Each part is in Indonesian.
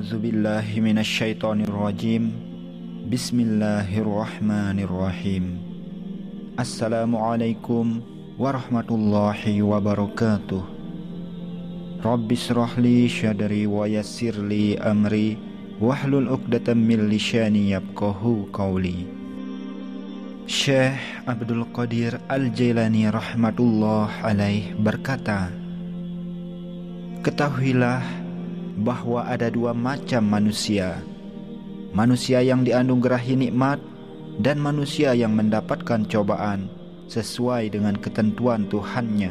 A'udzubillahi minasyaitonirrajim. Bismillahirrahmanirrahim. Assalamualaikum warahmatullahi wabarakatuh. Rabbi shrahli syadri wa yassirli amri wahlul 'uqdatam min lisani yafqahu qawli. Syekh Abdul Qadir Al-Jailani rahmatullah alaih berkata, ketahuilah bahwa ada dua macam manusia. Manusia yang dianugerahi nikmat dan manusia yang mendapatkan cobaan sesuai dengan ketentuan Tuhannya.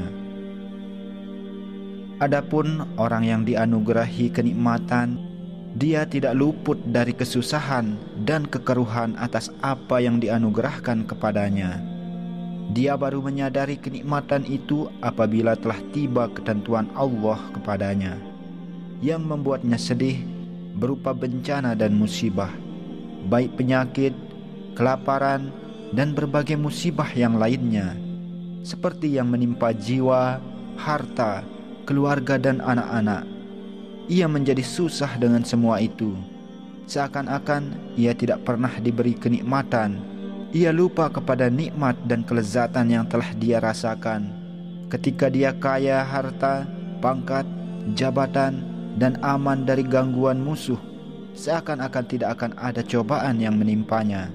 Adapun orang yang dianugerahi kenikmatan, dia tidak luput dari kesusahan dan kekeruhan atas apa yang dianugerahkan kepadanya. Dia baru menyadari kenikmatan itu apabila telah tiba ketentuan Allah kepadanya, yang membuatnya sedih berupa bencana dan musibah, baik penyakit, kelaparan, dan berbagai musibah yang lainnya, seperti yang menimpa jiwa, harta, keluarga, dan anak-anak. Ia menjadi susah dengan semua itu, seakan-akan ia tidak pernah diberi kenikmatan. Ia lupa kepada nikmat dan kelezatan yang telah dia rasakan ketika dia kaya harta, pangkat, jabatan, dan aman dari gangguan musuh, seakan-akan tidak akan ada cobaan yang menimpanya.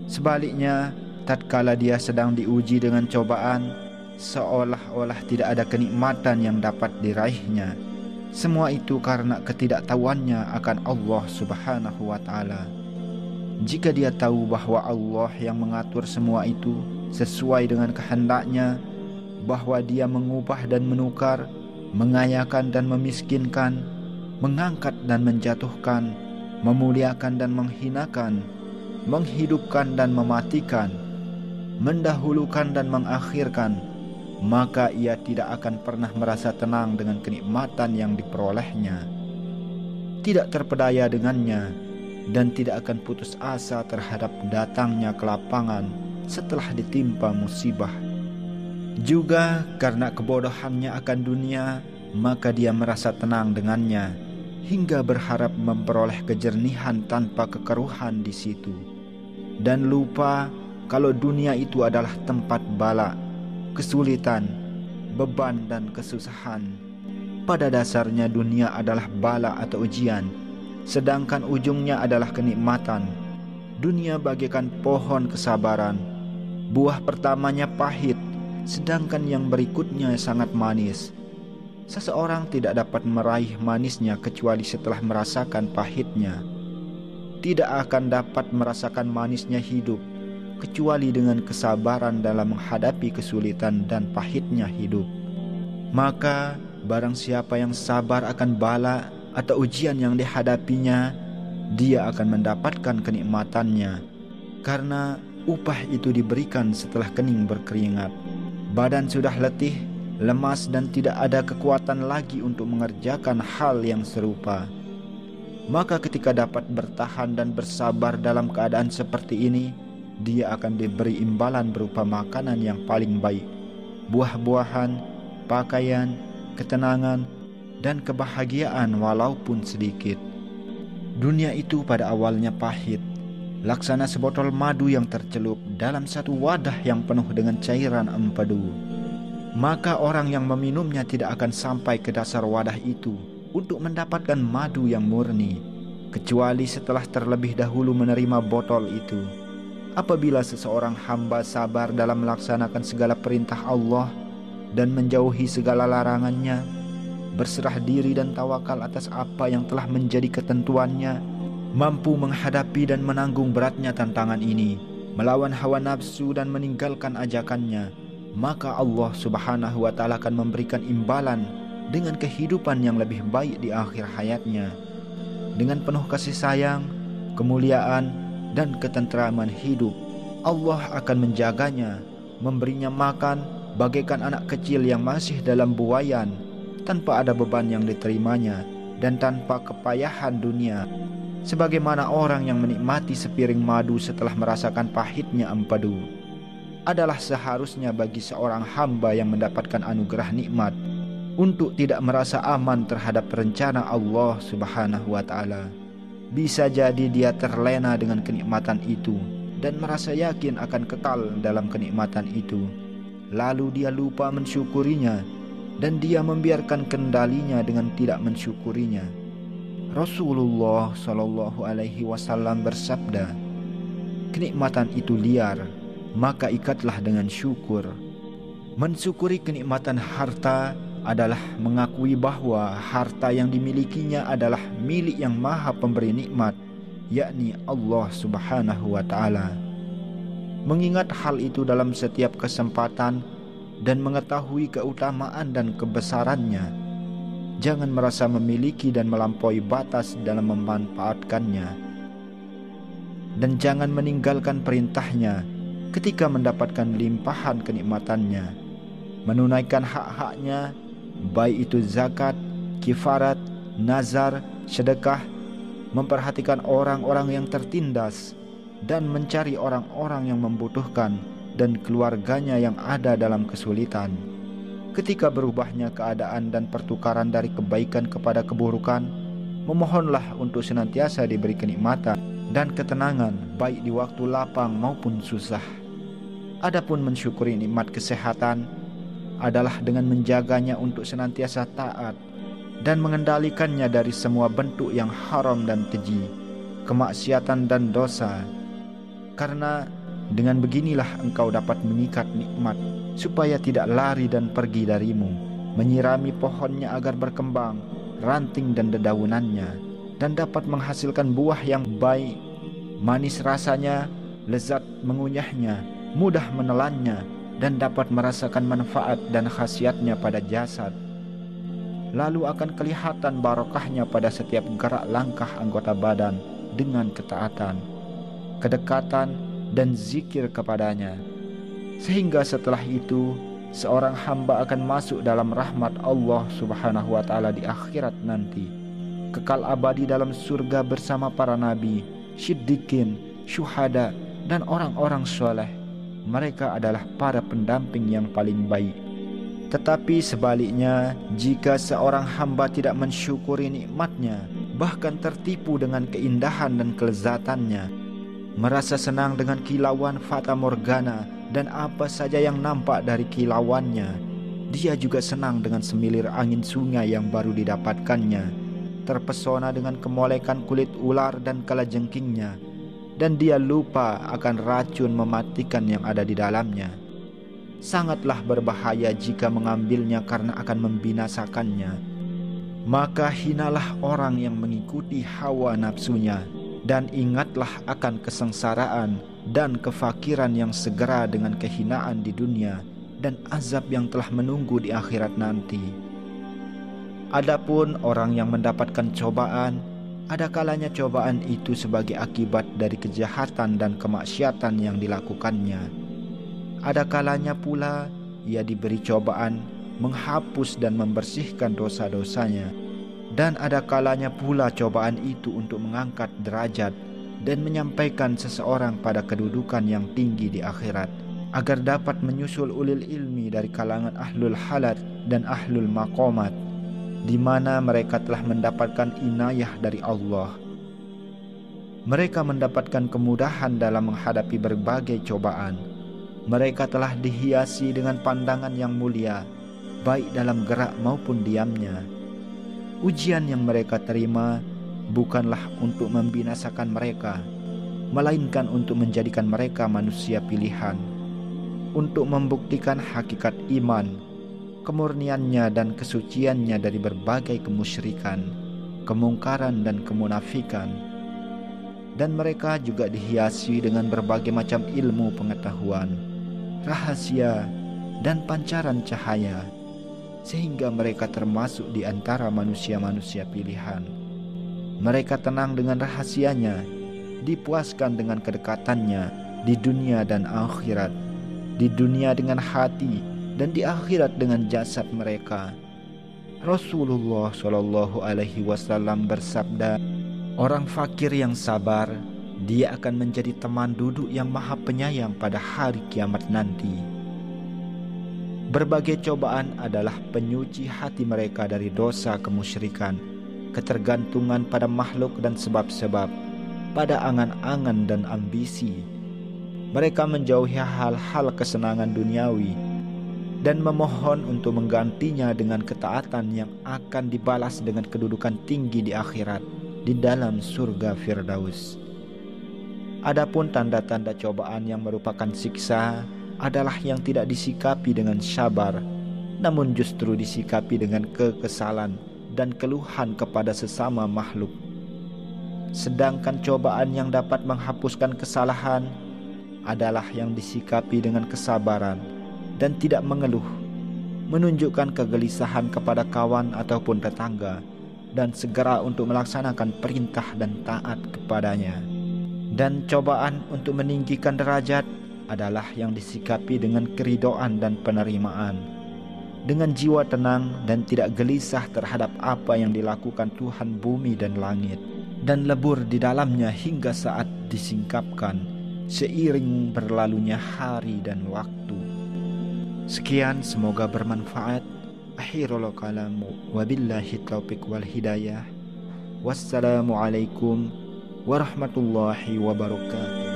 Sebaliknya, tatkala dia sedang diuji dengan cobaan, seolah-olah tidak ada kenikmatan yang dapat diraihnya. Semua itu karena ketidaktahuannya akan Allah Subhanahu wa Ta'ala. Jika dia tahu bahwa Allah yang mengatur semua itu sesuai dengan kehendaknya, bahwa dia mengubah dan menukar, mengayakan dan memiskinkan, mengangkat dan menjatuhkan, memuliakan dan menghinakan, menghidupkan dan mematikan, mendahulukan dan mengakhirkan, maka ia tidak akan pernah merasa tenang dengan kenikmatan yang diperolehnya, tidak terpedaya dengannya, dan tidak akan putus asa terhadap datangnya kelapangan setelah ditimpa musibah. Juga karena kebodohannya akan dunia, maka dia merasa tenang dengannya hingga berharap memperoleh kejernihan tanpa kekeruhan di situ, dan lupa kalau dunia itu adalah tempat bala, kesulitan, beban, dan kesusahan. Pada dasarnya dunia adalah bala atau ujian, sedangkan ujungnya adalah kenikmatan. Dunia bagaikan pohon kesabaran. Buah pertamanya pahit, sedangkan yang berikutnya sangat manis. Seseorang tidak dapat meraih manisnya kecuali setelah merasakan pahitnya. Tidak akan dapat merasakan manisnya hidup kecuali dengan kesabaran dalam menghadapi kesulitan dan pahitnya hidup. Maka barang siapa yang sabar akan bala atau ujian yang dihadapinya, dia akan mendapatkan kenikmatannya, karena upah itu diberikan setelah kening berkeringat. Badan sudah letih, lemas, dan tidak ada kekuatan lagi untuk mengerjakan hal yang serupa. Maka ketika dapat bertahan dan bersabar dalam keadaan seperti ini, dia akan diberi imbalan berupa makanan yang paling baik, buah-buahan, pakaian, ketenangan, dan kebahagiaan walaupun sedikit. Dunia itu pada awalnya pahit, laksana sebotol madu yang tercelup dalam satu wadah yang penuh dengan cairan empedu. Maka orang yang meminumnya tidak akan sampai ke dasar wadah itu untuk mendapatkan madu yang murni, kecuali setelah terlebih dahulu menerima botol itu. Apabila seseorang hamba sabar dalam melaksanakan segala perintah Allah dan menjauhi segala larangannya, berserah diri dan tawakal atas apa yang telah menjadi ketentuannya, mampu menghadapi dan menanggung beratnya tantangan ini, melawan hawa nafsu dan meninggalkan ajakannya, maka Allah Subhanahu wa Ta'ala akan memberikan imbalan dengan kehidupan yang lebih baik di akhir hayatnya, dengan penuh kasih sayang, kemuliaan, dan ketentraman hidup. Allah akan menjaganya, memberinya makan bagaikan anak kecil yang masih dalam buayan, tanpa ada beban yang diterimanya dan tanpa kepayahan dunia, sebagaimana orang yang menikmati sepiring madu setelah merasakan pahitnya empedu. Adalah seharusnya bagi seorang hamba yang mendapatkan anugerah nikmat untuk tidak merasa aman terhadap rencana Allah Subhanahu wa Ta'ala. Bisa jadi dia terlena dengan kenikmatan itu dan merasa yakin akan kekal dalam kenikmatan itu. Lalu dia lupa mensyukurinya dan dia membiarkan kendalinya dengan tidak mensyukurinya. Rasulullah Shallallahu Alaihi Wasallam bersabda, kenikmatan itu liar, maka ikatlah dengan syukur. Mensyukuri kenikmatan harta adalah mengakui bahwa harta yang dimilikinya adalah milik yang maha pemberi nikmat, yakni Allah Subhanahu wa Ta'ala. Mengingat hal itu dalam setiap kesempatan dan mengetahui keutamaan dan kebesarannya, jangan merasa memiliki dan melampaui batas dalam memanfaatkannya, dan jangan meninggalkan perintahnya ketika mendapatkan limpahan kenikmatannya. Menunaikan hak-haknya, baik itu zakat, kifarat, nazar, sedekah, memperhatikan orang-orang yang tertindas, dan mencari orang-orang yang membutuhkan dan keluarganya yang ada dalam kesulitan. Ketika berubahnya keadaan dan pertukaran dari kebaikan kepada keburukan, memohonlah untuk senantiasa diberi kenikmatan dan ketenangan baik di waktu lapang maupun susah. Adapun mensyukuri nikmat kesehatan adalah dengan menjaganya untuk senantiasa taat dan mengendalikannya dari semua bentuk yang haram dan keji, kemaksiatan dan dosa. Karena dengan beginilah engkau dapat mengikat nikmat supaya tidak lari dan pergi darimu, menyirami pohonnya agar berkembang, ranting dan dedaunannya, dan dapat menghasilkan buah yang baik, manis rasanya, lezat mengunyahnya, mudah menelannya, dan dapat merasakan manfaat dan khasiatnya pada jasad. Lalu akan kelihatan barokahnya pada setiap gerak langkah anggota badan dengan ketaatan, kedekatan, dan zikir kepadanya. Sehingga setelah itu seorang hamba akan masuk dalam rahmat Allah Subhanahu wa Ta'ala di akhirat nanti, kekal abadi dalam surga bersama para nabi, siddiqin, syuhada, dan orang-orang soleh. Mereka adalah para pendamping yang paling baik. Tetapi sebaliknya, jika seorang hamba tidak mensyukuri nikmatnya, bahkan tertipu dengan keindahan dan kelezatannya, merasa senang dengan kilauan fata morgana dan apa saja yang nampak dari kilauannya, dia juga senang dengan semilir angin sungai yang baru didapatkannya, terpesona dengan kemolekan kulit ular dan kalajengkingnya, dan dia lupa akan racun mematikan yang ada di dalamnya. Sangatlah berbahaya jika mengambilnya karena akan membinasakannya. Maka hinalah orang yang mengikuti hawa nafsunya, dan ingatlah akan kesengsaraan dan kefakiran yang segera dengan kehinaan di dunia dan azab yang telah menunggu di akhirat nanti. Adapun orang yang mendapatkan cobaan, ada kalanya cobaan itu sebagai akibat dari kejahatan dan kemaksiatan yang dilakukannya. Ada kalanya pula ia diberi cobaan menghapus dan membersihkan dosa-dosanya. Dan ada kalanya pula cobaan itu untuk mengangkat derajat dan menyampaikan seseorang pada kedudukan yang tinggi di akhirat, agar dapat menyusul ulil ilmi dari kalangan ahlul halat dan ahlul maqamat, di mana mereka telah mendapatkan inayah dari Allah. Mereka mendapatkan kemudahan dalam menghadapi berbagai cobaan. Mereka telah dihiasi dengan pandangan yang mulia, baik dalam gerak maupun diamnya. Ujian yang mereka terima bukanlah untuk membinasakan mereka, melainkan untuk menjadikan mereka manusia pilihan, untuk membuktikan hakikat iman, kemurniannya dan kesuciannya dari berbagai kemusyrikan, kemungkaran dan kemunafikan. Dan mereka juga dihiasi dengan berbagai macam ilmu pengetahuan, rahasia, dan pancaran cahaya, sehingga mereka termasuk di antara manusia-manusia pilihan. Mereka tenang dengan rahasianya, dipuaskan dengan kedekatannya di dunia dan akhirat, di dunia dengan hati dan di akhirat dengan jasad mereka. Rasulullah Shallallahu Alaihi Wasallam bersabda, orang fakir yang sabar, dia akan menjadi teman duduk yang maha penyayang pada hari kiamat nanti. Berbagai cobaan adalah penyuci hati mereka dari dosa kemusyrikan, ketergantungan pada makhluk dan sebab-sebab, pada angan-angan dan ambisi. Mereka menjauhi hal-hal kesenangan duniawi dan memohon untuk menggantinya dengan ketaatan yang akan dibalas dengan kedudukan tinggi di akhirat, di dalam surga Firdaus. Adapun tanda-tanda cobaan yang merupakan siksa adalah yang tidak disikapi dengan sabar, namun justru disikapi dengan kekesalan dan keluhan kepada sesama makhluk. Sedangkan cobaan yang dapat menghapuskan kesalahan adalah yang disikapi dengan kesabaran dan tidak mengeluh, menunjukkan kegelisahan kepada kawan ataupun tetangga, dan segera untuk melaksanakan perintah dan taat kepadanya. Dan cobaan untuk meninggikan derajat adalah yang disikapi dengan keridoan dan penerimaan, dengan jiwa tenang dan tidak gelisah terhadap apa yang dilakukan Tuhan bumi dan langit, dan lebur di dalamnya hingga saat disingkapkan seiring berlalunya hari dan waktu. Sekian, semoga bermanfaat. Akhirul kalamu wabillahi taufiq wal hidayah. Wassalamualaikum warahmatullahi wabarakatuh.